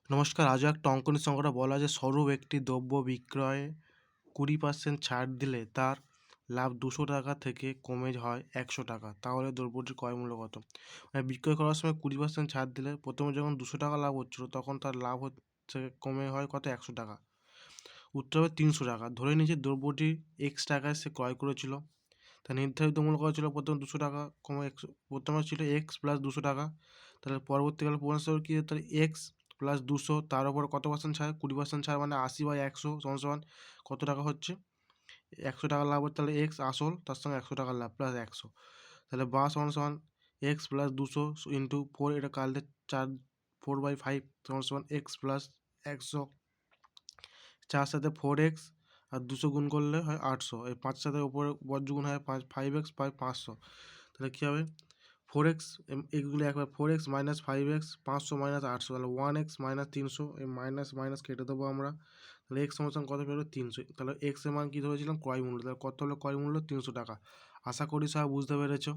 নমস্কার, আজও একটা অঙ্কনের সংখ্যাটা বলা আছে স্বরূপ একটি দ্রব্য বিক্রয়ে 20% ছাড় দিলে তার লাভ 200 টাকা থেকে কমে হয় 100 টাকা। তাহলে দ্রব্যটির ক্রয় মূল্য কত? মানে বিক্রয় করার সময় 20% ছাড় দিলে প্রথমে যখন 200 টাকা লাভ হচ্ছিলো তখন তার লাভ হচ্ছে কমে হয় কত? 100 টাকা। উত্তর হবে 300 টাকা। ধরে নিয়েছে দ্রব্যটি এক্স টাকায় সে ক্রয় করেছিল। তার নির্ধারিত মূল্য কত ছিল? প্রথমে 200 টাকা কমে একশো, প্রথমে ছিল এক্স প্লাস 200 টাকা। তাহলে পরবর্তীকালে পূর্ণস্থল কী? তাহলে এক্স প্লাস 200 তার উপর কত পার্সেন্ট ছাড়? 20% ছাড়, মানে 80/100 সমান সমান কত টাকা হচ্ছে? 100 টাকা লাভ হচ্ছে। তাহলে এক্স আসল, তার সঙ্গে 100 টাকা লাভ প্লাস 100, তাহলে বা সমান সমান এক্স প্লাস 200 ইন্টু 4, এটা কাটলে 4/5 সমান সমান এক্স প্লাস 100। 4 সাথে 4x আর 200 গুণ করলে হয় 800। এই 5 সাথে উপরে বজ্রগুণ হয় 5x বাই 500। তাহলে কী হবে? 4x, এগুলো একবার 4x মাইনাস 5x, 500 মাইনাস 800, তাহলে 1x মাইনাস 300, এই মাইনাস মাইনাস কেটে দেবো আমরা। তাহলে x সমান কত পেলো? 300। তাহলে x এর মান কী ধরেছিলাম? ক্রয় মূল্য। তাহলে কত হলো ক্রয় মূল্য? 300 টাকা। আশা করি সবাই বুঝতে পেরেছো।